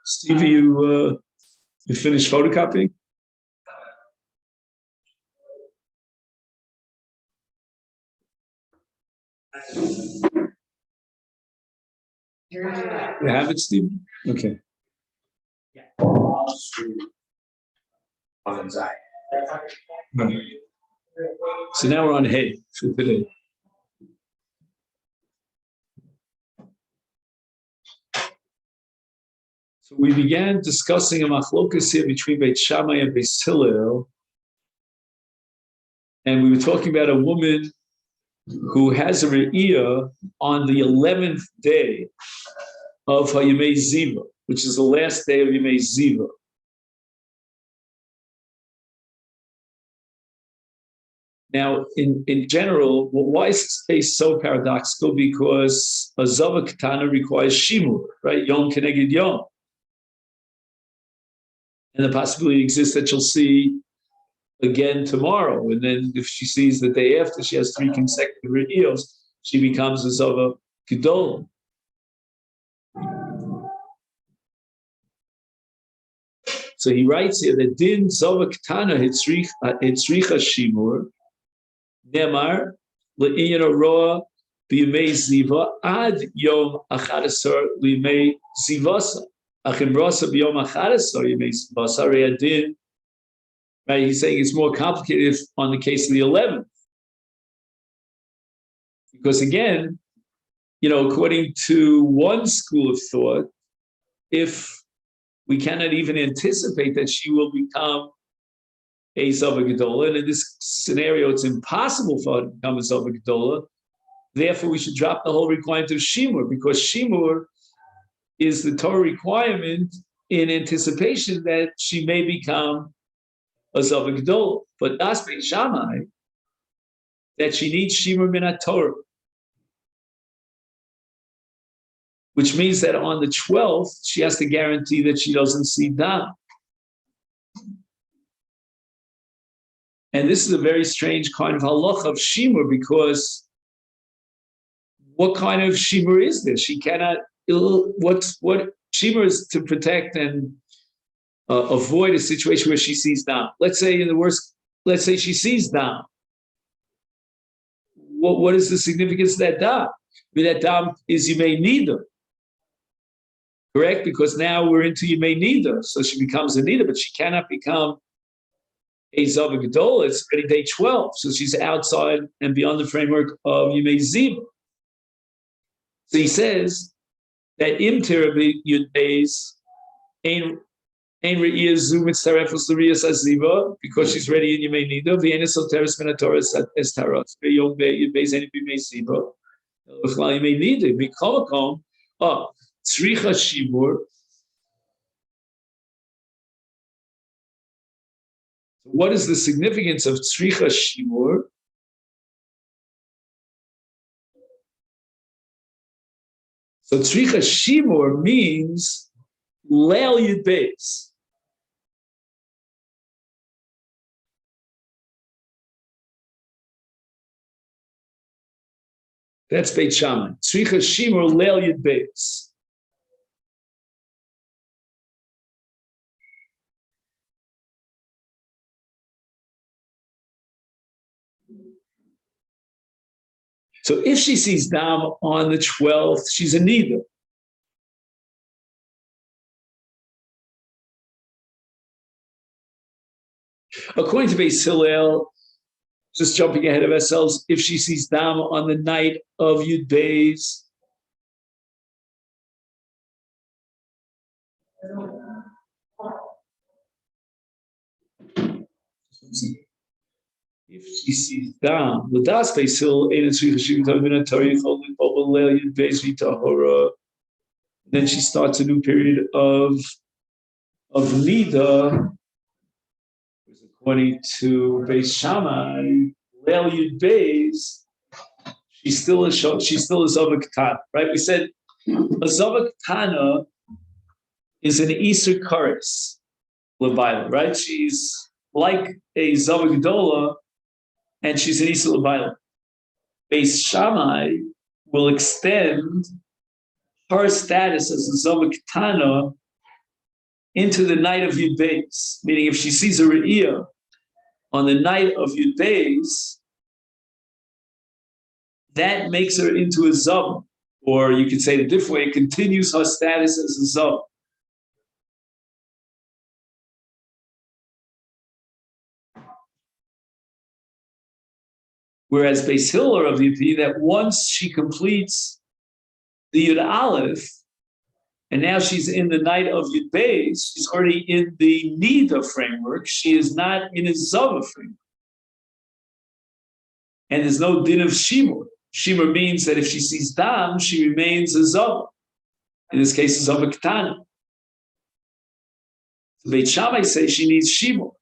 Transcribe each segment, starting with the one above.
Stevie, you finished photocopying? You have it, Stevie? Okay. So now we're on hay for today. So we began discussing a machlokas here between Beit Shammai and Beit Hillel, and we were talking about a woman who has a re'iyah on the 11th day of Hayimei Ziva, which is the last day of Yimei Ziva. Now, in general, why is this case so paradoxical? Because a Zava Katana requires Shimur, right? Yom Keneged Yom. And the possibility exists that she'll see again tomorrow. And then if she sees the day after, she has 3 consecutive re'iyos, she becomes a Zava Gedolah. So he writes here that Din Zava Katana Hitzricha Shimur, Nemar, Le'inyan Roa, B'yimei Ziva, Ad Yom Achadasar, L'yimei Zivasa. Achimrasa B'yom Achadasar, Yimei Zivasa, Re'adin. Right, he's saying it's more complicated on the case of the 11th. Because again, according to one school of thought, if we cannot even anticipate that she will become a Zava Gedolah, and in this scenario, it's impossible for her to become a Zava Gedolah. Therefore, we should drop the whole requirement of Shimur, because Shimur is the Torah requirement in anticipation that she may become a Zava Gedolah. But Das Beit Shammai, that she needs Shimur min Torah, which means that on the 12th, she has to guarantee that she doesn't see Dam. And this is a very strange kind of halacha of Shimur, because what kind of Shimur is this? She cannot, what Shimur is to protect and avoid a situation where she sees Dam. Let's say she sees Dam. What is the significance of that Dam? That Dam is Yimei Niddah. Correct? Because now we're into Yimei Niddah. So she becomes a Niddah, but she cannot become a Zava Gedolah. It's already day 12. So she's outside and beyond the framework of Yimei Ziva. So he says that Im Tirabi Yud Beis Ein Re'iyah Zu Mitzarefus L'Riyas Aziva, because she's ready in Yimei Niddah. V'Ein Esoteris Min HaTorah Es Taras. V'Yom Yud Beis Ein B'Yimei Ziva. V'Chlal Yimei Niddah. V'Kol Makom, Tzricha Shimur. What is the significance of Tzricha Shimur? So Tzricha Shimur means Leil Yud Beis. That's Beit Shammai. Tzricha Shimur Leil Yud Beis. So if she sees Dam on the 12th, she's a Niddah. According to Beis Hillel, just jumping ahead of ourselves, if she sees Dam on the night of Yud Beis, if she sees Dam, the Das Beis Hillel, then she starts a new period of Niddah. According to Beis Shammai, Leil Yud Beis, she's still a Zava Katana, right? We said a Zava Katana is an Isur Kares Levaila, right? She's like a Zava Gedolah, and she's an Isur Levaila. Beis Shammai will extend her status as a Zava Ketana into the night of Yud Beis, meaning if she sees a Re'iyah on the night of Yud Beis, that makes her into a Zava. Or you could say it a different way, it continues her status as a Zava. Whereas Beis Hillel of the opinion that once she completes the Yud Aleph, and now she's in the night of Yud Beis, she's already in the Niddah framework. She is not in a Zava framework. And there's no din of Shimur. Shimur means that if she sees Dam, she remains a Zava. In this case, a Zava Ketana. The Beit Shammai say she needs Shimur.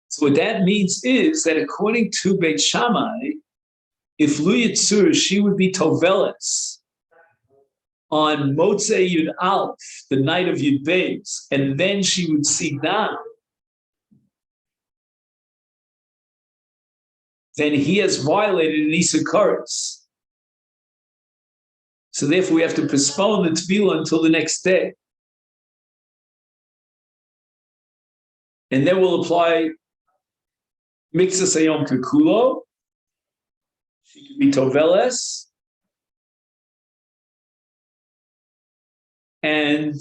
So what that means is that according to Beit Shammai, if Lu Yitzur, she would be Toveles on Motzei Yud Aleph, the night of Yud Beis, and then she would see Dam, then he has violated an Isakaris. So therefore we have to postpone the Tefillah until the next day. And then we'll apply Mixas Ayom Kekulo. She could be Toveles. And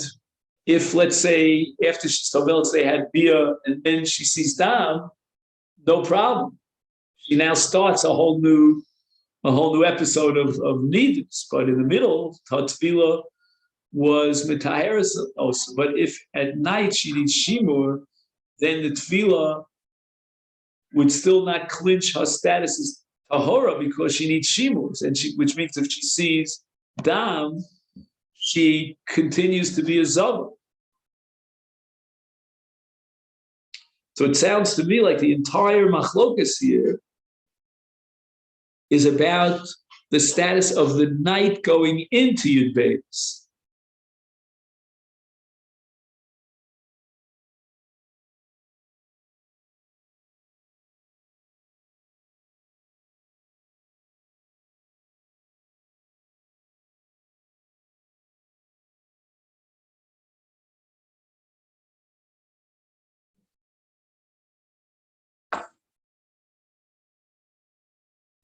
if, let's say, after she's Toveles, they had Bia, and then she sees Dam, no problem. She now starts a whole new episode of Niddah. But in the middle, Tatzvila was Mitaheres also. But if at night she needs Shimur, then the Tefillah would still not clinch her status as Tahora because she needs Shimurs, which means if she sees Dam, she continues to be a Zava. So it sounds to me like the entire machlokas here is about the status of the night going into Yud Beis.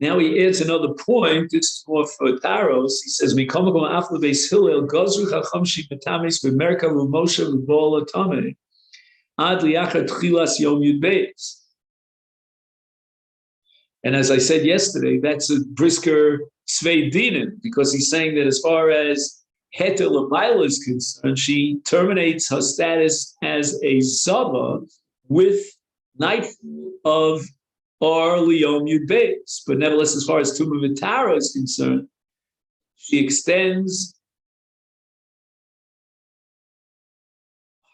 Now he adds another point. This is more for Taros. He says, "Mikomakom afle Beis Hillel gazru chacham shibetamis b'merka rumosha v'bol atame ad liyachar tchilas yom Yud Beis." And as I said yesterday, that's a brisker Svei Dinim, because he's saying that as far as Heter L'mayla is concerned, she terminates her status as a Zava with nightfall of Or Liyom Yud Beis. But nevertheless, as far as Tumah V'Tara is concerned, she extends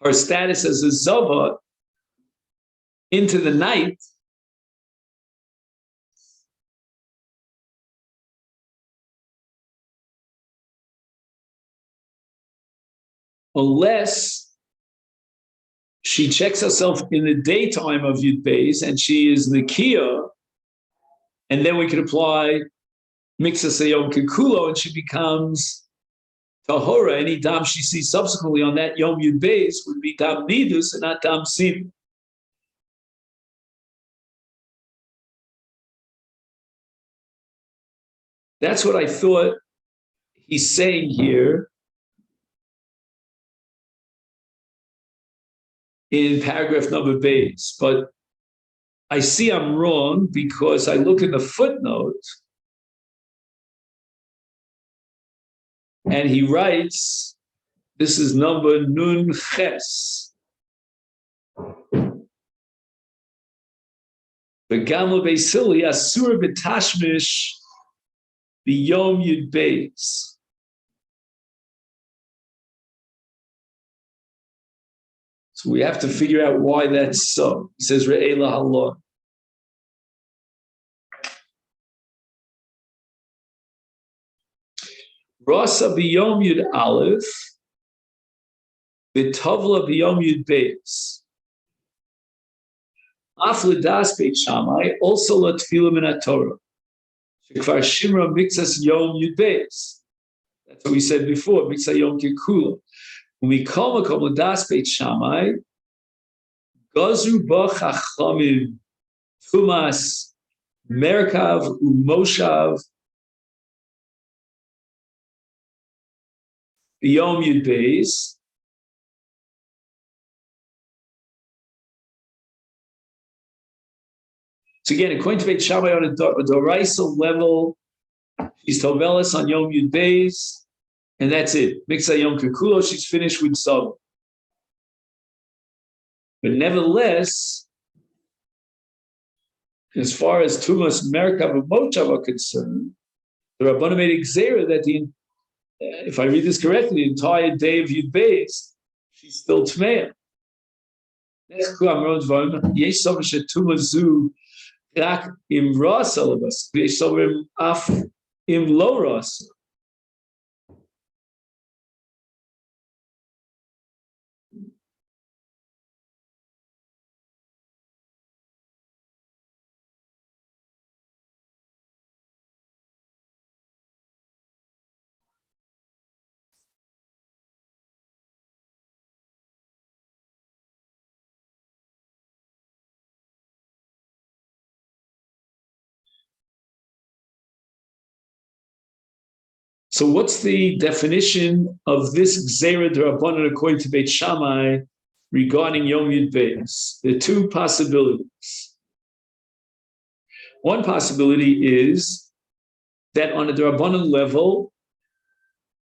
her status as a Zava into the night unless she checks herself in the daytime of Yud Beis and she is Nikia, and then we can apply Mixas Yom Kekulo and she becomes Tahora. Any Dam she sees subsequently on that Yom Yud Beis would be Dam Nidus and not Dam Siv. That's what I thought he's saying here in paragraph number base, but I see I'm wrong because I look in the footnote and he writes, this is number Nun Ches. Begamo Beisili Asur Betashmish Biyom Yud Beis. So we have to figure out why that's so. He says, Re'ela halon. Rasa biyom yud aleph, b'tavla biyom yud beis. Aflidas Beit Shammai, also la tefillah min Torah. Shekvar Shimra Mixas Yom Yud Beis. That's what we said before, Mixas Yom Kikula. When we call Ladas Beit Shammai, Gazru Ba Chachamim, Tumas, Merkav, Umoshav, Yom Yud Beis. So again, according to Beit Shammai on a Doraisa level, she's Tovelis on Yom Yud Beis, and that's it. Mixa Yom Kikulo, she's finished with Sov. But nevertheless, as far as Tumas, Merkav, and Mochav are concerned, the Rabbanim made Xera that if I read this correctly, the entire day of Yud Beis, she's still Tmeya. Yesh Sover Shetuma Zu Rak Im Ras Alabas, Yesh Sover Af Im Lo Ras. So what's the definition of this Gzera D'Rabbanan according to Beit Shammai regarding Yom Yud Beis? There are two possibilities. One possibility is that on a D'Rabbanan level,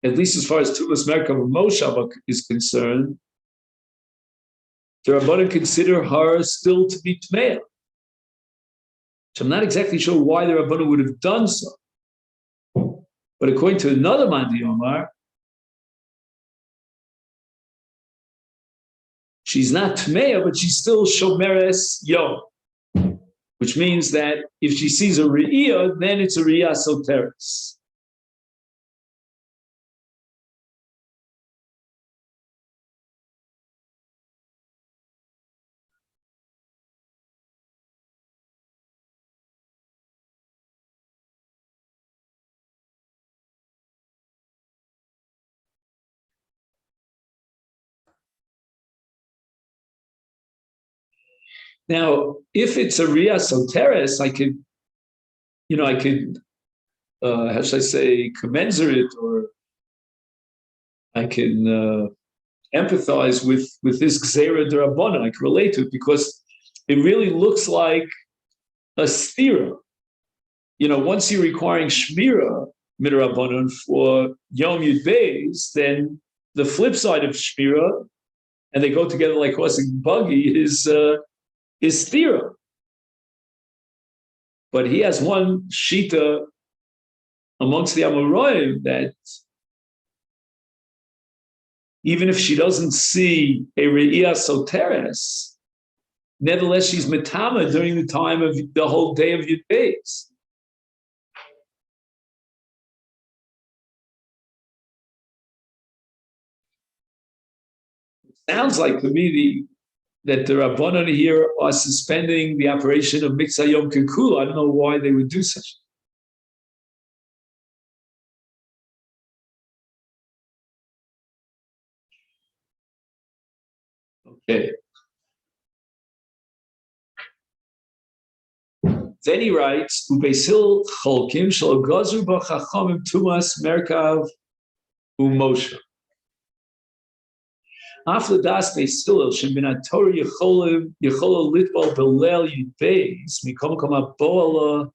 at least as far as Tumas Merkav Moshav is concerned, the Rabbanan consider her still to be Tmeya. So I'm not exactly sure why the Rabbanan would have done so. But according to another Mandi Omar, she's not Tmeya, but she's still Shomeres Yom, which means that if she sees a Re'iyah, then it's a Re'iyah Soteres. Now, if it's a Riyah Soteres, I could, how should I say, commensurate, or I can empathize with this Gzera D'Rabbanan. I can relate to it because it really looks like a stira. Once you're requiring Shmira Midrabbanan for Yom Yud Beis, then the flip side of Shmira, and they go together like horse and buggy, is stira. But he has one shita amongst the Amoraim that even if she doesn't see a Re'iyah Soteres, nevertheless she's Metama during the time of the whole day of Yud Beis. It sounds like to me that the Rabbanan here are suspending the operation of Miksa Yom Kikul. I don't know why they would do such. Okay. Then he writes, Ubesil Cholkim Shal Gazru B'Chachamim Tumas Merkav Umosha. After das Beisil Shemin Torah Yecholim Litbal Belel Yud Beis Mikom Kama Boala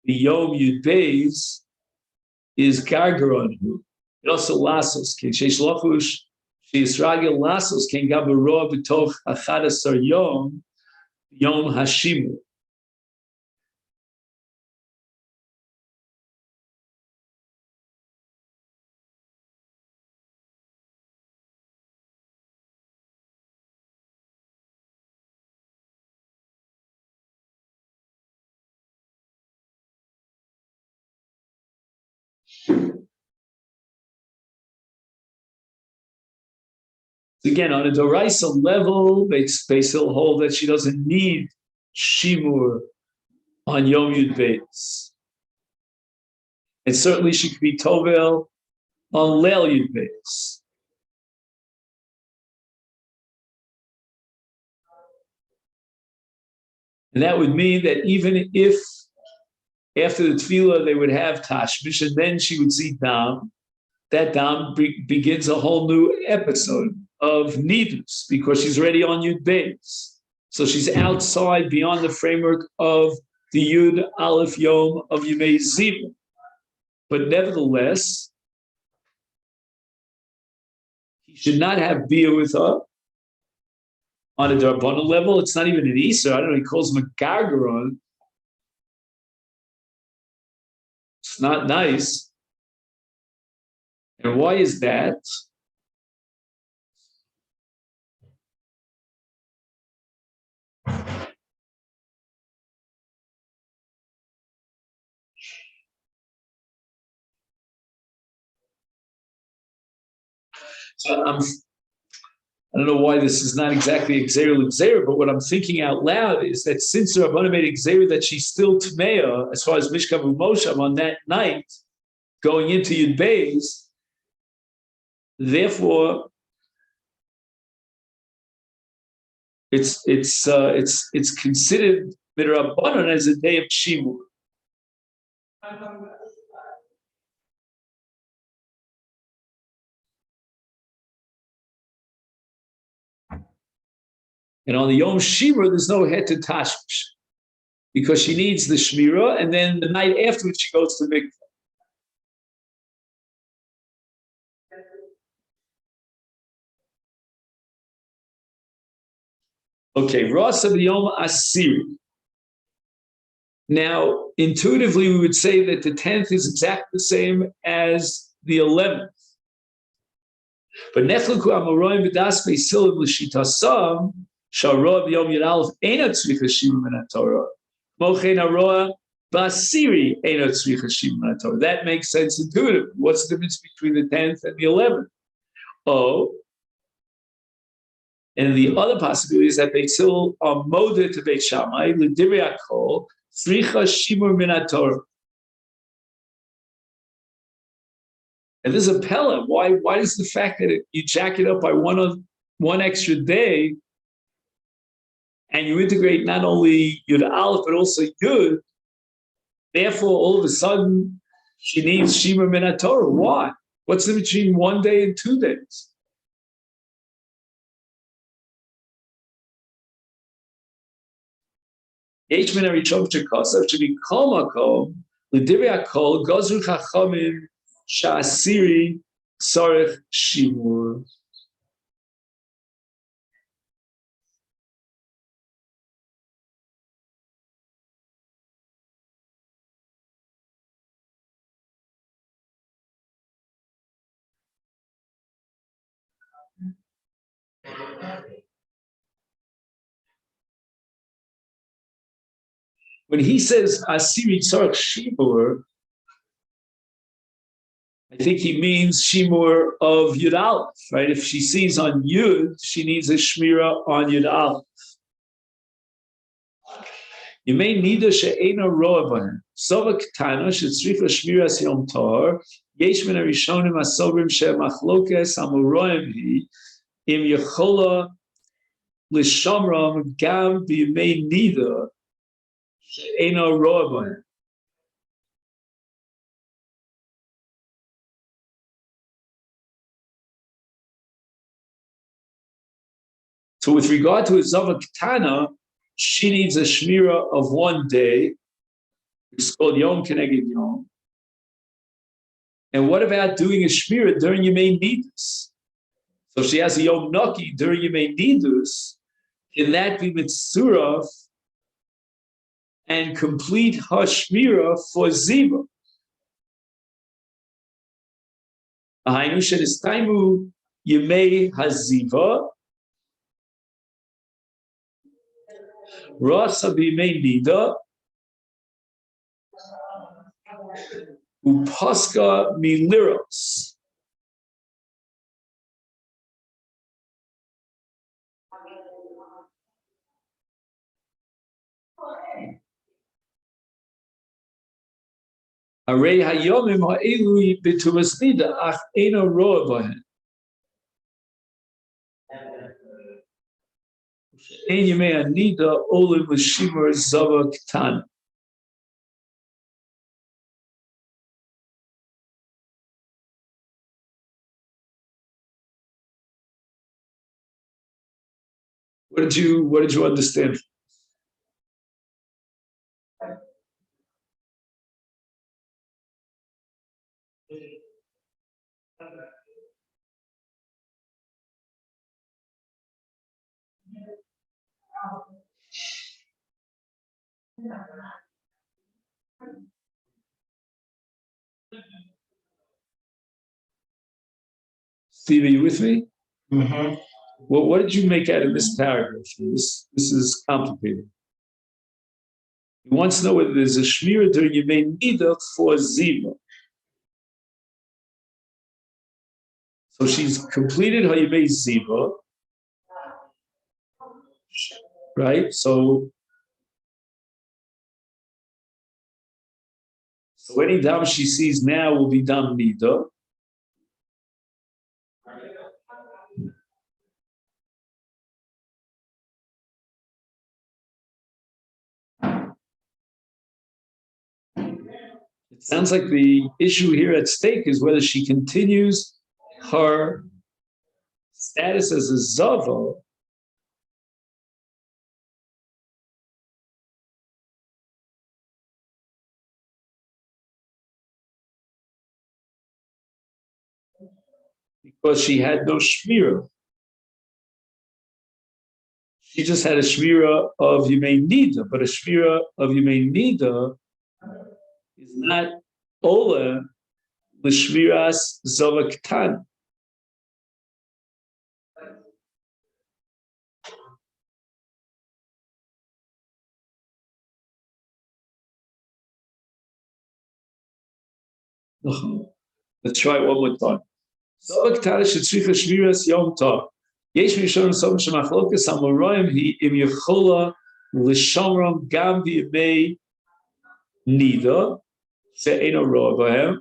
Yom Yud Beis is Gargaron. It also Lasos King Sheish Lachush Sheisragil Lasos King Gabarov B'Toch Achadasar Yom Hashimu. Again, on a Doraisa level, they still hold that she doesn't need Shimur on Yom Yud Beis. And certainly she could be Tovel on Leil Yud Beis. And that would mean that even if after the tefillah they would have tashmish, and then she would see dam, that dam begins a whole new episode of nidus because she's already on Yud Beis. So she's outside, beyond the framework of the Yud Aleph Yom of Yemei Ziva. But nevertheless, he should not have beer with her on a Darbana level. It's not even an Easter. I don't know, he calls him a Gargaron. It's not nice. And why is that? So I don't know why this is not exactly Xer, but what I'm thinking out loud is that since the Rabbanan made Xer that she's still Tmeya, as far as Mishkav Moshav on that night, going into Yud Beis, therefore it's considered Midrabanan as a day of Shimur. And on the Yom Shimur, there's no head to Tashmish because she needs the Shmira, and then the night afterwards she goes to Mikvah. Okay, Rosh Yom Asiri. Now, intuitively, we would say that the 10th is exactly the same as the 11th. But Nechluku Amoroim B'das Beisilim L'Shitasam Sharoa B'Yom Yud Aleph Eina Tzricha Shimur Min HaTorah Mochein Haroa B'Asiri Eina Tzricha Shimur Min HaTorah. That makes sense intuitively. What's the difference between the 10th and the 11th? Oh, and the other possibility is that they still are moded to Beit Shammai L'Divrei HaKol Tzricha Shimur Min HaTorah. And this is a Pella. Why is the fact that you jack it up by one extra day and you integrate not only Yud Aleph, but also Yud, therefore, all of a sudden, she needs Shimur Min HaTorah. Why? What's the between 1 day and 2 days? Yesh min harichon shekasav should kol makom l'divrei hakol gozru chachamim sha'asiri tzarech shimur. When he says asiri tzarech shimur, I think he means shimur of Yud Aleph, right? If she sees on Yud, she needs a shmira on Yud Aleph. You may Niddah she'ena roa b'hem. Sova ketana shetzricha shmiras yom tor. Yesh min harishonim hasobrim she'machlokes hamuroim hi im yechola l'shamram gam b'yemei Niddah she'ena roa b'hem. So with regard to a Zava Ketana, she needs a Shmira of 1 day. It's called Yom Keneged Yom. And what about doing a Shmira during Yemei Nidus? So if she has a Yom Naki during Yemei Nidus, can that be Mitzuraf and complete her Shmira for Ziva? Ahainu Shedistaimu Yemei Haziva Rasa b'yemei Niddah upaska miliros. Arei hayomim ha'elu b'tumas nida ach eno roa b'hen. Ein yemei anida olim l'shimur zava k'tan. What did you understand? Steve, are you with me? Mm-hmm. Well, what did you make out of this paragraph? This is complicated. He wants to know whether there's a shmira during Yemei Nida for Ziva. So she's completed her Yemei Ziva, right? So any dam she sees now will be dam Nida. It sounds like the issue here at stake is whether she continues her status as a Zava because she had no shmira. She just had a shmira of Yemei Nida, but a shmira of Yemei Nida is not Ola l'shmiras Zava K'tan. Let's try it one more time. Zava K'tan shetzricha shmiras Yom Tov. יש ראשון סוף שמחלוקת המוראים היא אם יכולה לשמרם גם בימי נידה, שאינו רוע בהם.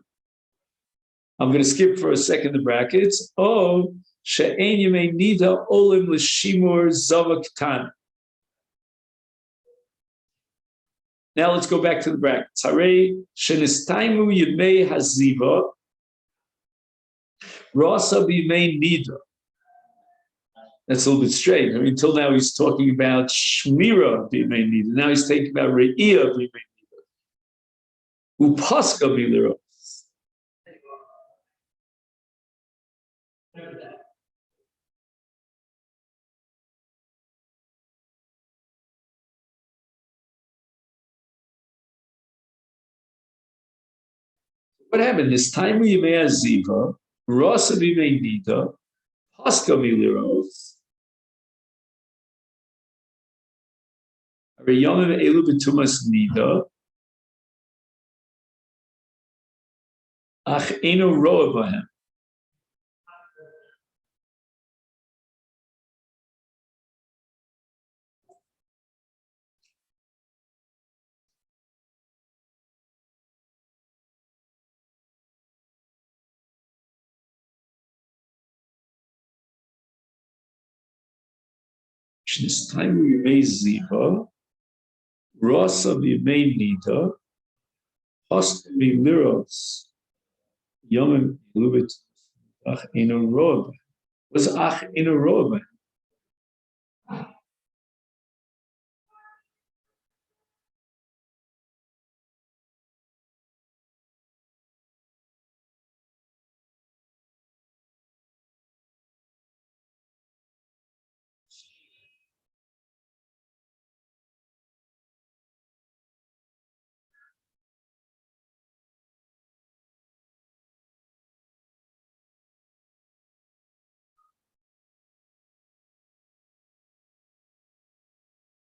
I'm going to skip for a second the brackets. או שאין ימי נידה עולים לשימור זבה קטן. Now let's go back to the brackets. הרי שנסתיימו ימי הזיבה, רוסה בימי נידה. That's a little bit strange. I mean, until now he's talking about Shmira b'yemei nida. Now he's talking about Re'iyah b'yemei nida. Upaska b'liro. What happened? This time we yemei aziva, Rasa b'yemei nida, Paska b'liro. Reyamim elu b'tumas nida. Ach eno roa b'hem. This time we yemei ziva, Rasa b'yemei nida, Paska b'liros. Yomim elu b'tumas ach eno roa b'hem. Was ach eno roa b'hem?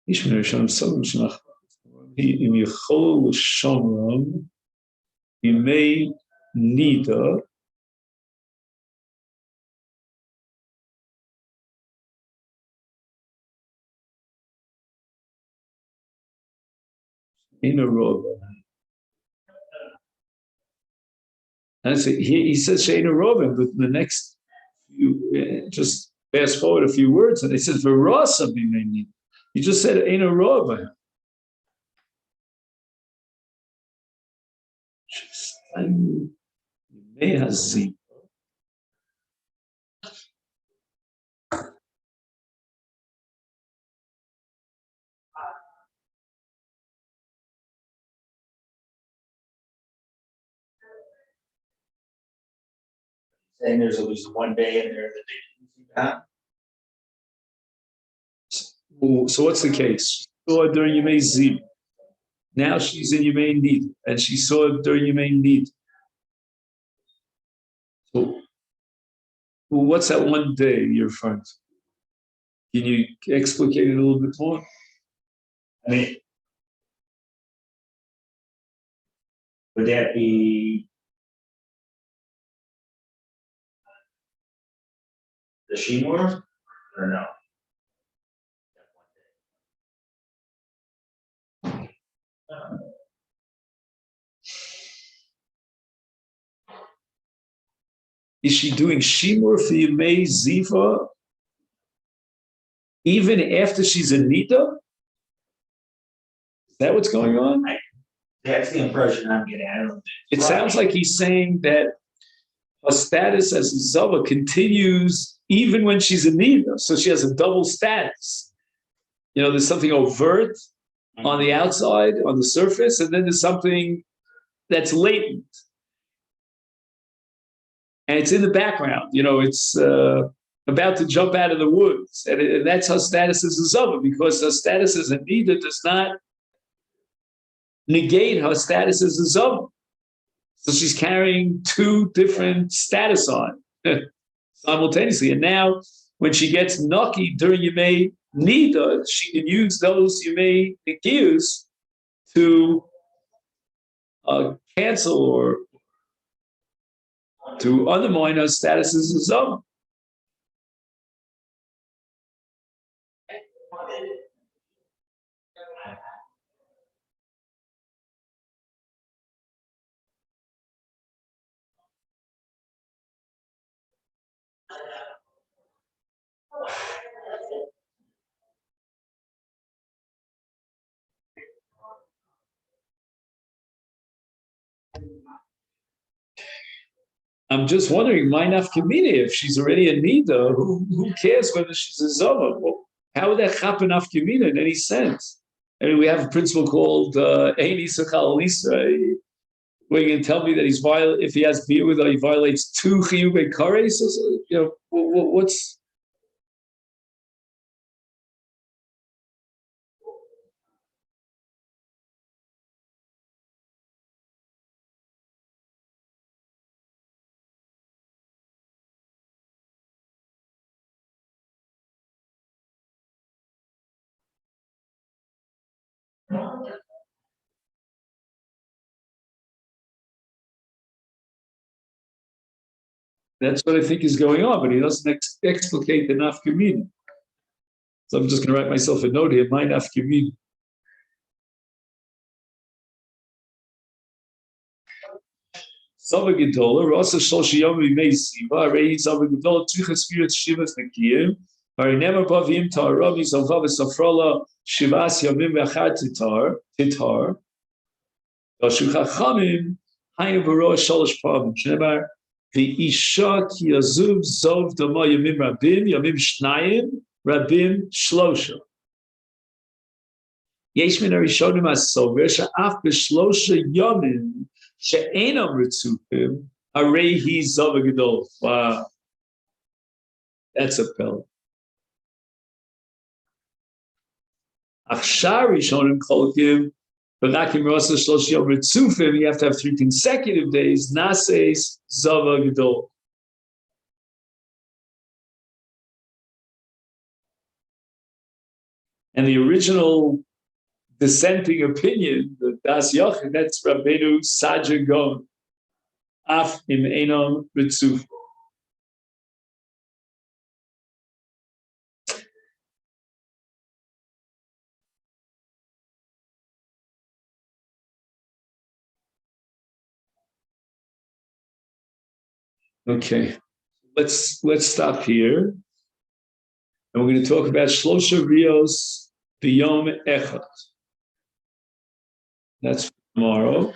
איש מן הראשון סלם שנח אם יכול לשומרם ימי נידה in a row. And he says Sheina Robin, but the next just fast forward a few words, and it says Verasa Bimeni. You just said Eina Robin. May has seen. Saying there's at least one day in there that they didn't see that. So what's the case? She saw it during Yemei Ziv. Now she's in Yemei Nid, and she saw it during Yemei Nid. So what's that one day you're referring to? Can you explicate it a little bit more? I mean, would that be the Shemur or no? Is she doing Shimur for Yemei Ziva even after she's in Niddah? Is that what's going on? That's the impression I'm getting. I don't know. It sounds like he's saying that her status as a Zava continues even when she's in Niddah. So she has a double status. You know, there's something overt on the outside, on the surface, and then there's something that's latent. And it's in the background. You know, it's about to jump out of the woods. And that's her status as a Zava, because her status as a Niddah does not negate her status as a Zava. So she's carrying two different status on simultaneously. And now when she gets Naki during Yemei Niddah, she can use those Yemei Nikiyus to cancel or to undermine her status as a Zava. I'm just wondering, my nafkamina, if she's already a Niddah, who cares whether she's a Zava? Well, how would that happen nafkamina in any sense? I mean, we have a principle called Eini Sechal Lisa, where you can tell me that if he has beer with her, he violates two chiyuvei kares. You know, what's that's what I think is going on, but he doesn't explicate the nafkamina. So I'm just going to write myself a note here. My nafkamina. Zava Gedola, Rasa Shloshi Yom Yimei Siva, Arei Zava Gedola, Tzichas Firat Shivas Nekiyim, Arei Never Bavim Tar, Ravi Zalvav Safrola, Shivas Yomim Vachad Titar, Dashu Chachamim, Hayim Baroa Shalosh Pavim, Shnebar, the Isha Ki Yazub Zov Dama Yomim Rabim, Yomim Shnayim, Rabim Shlosha. Yesh Min Arishonim Asover, Sha'af B'Shlosha Yomim, She'enam Ritzupim, Arehi Zava Gedol. Wow, that's a pill. Achshar Rishonim Kolkim, B'Nakim Rosa Shlosh Yom Ritzupim, you have to have 3 consecutive days, Nases Zava Gedol. And the original dissenting opinion, the Das Yochid, that's Rabbeinu Saja Gon, Af Im Enam Ritzupim. Okay, let's stop here. And we're going to talk about Shlosha Rios B'Yom Echad. That's tomorrow.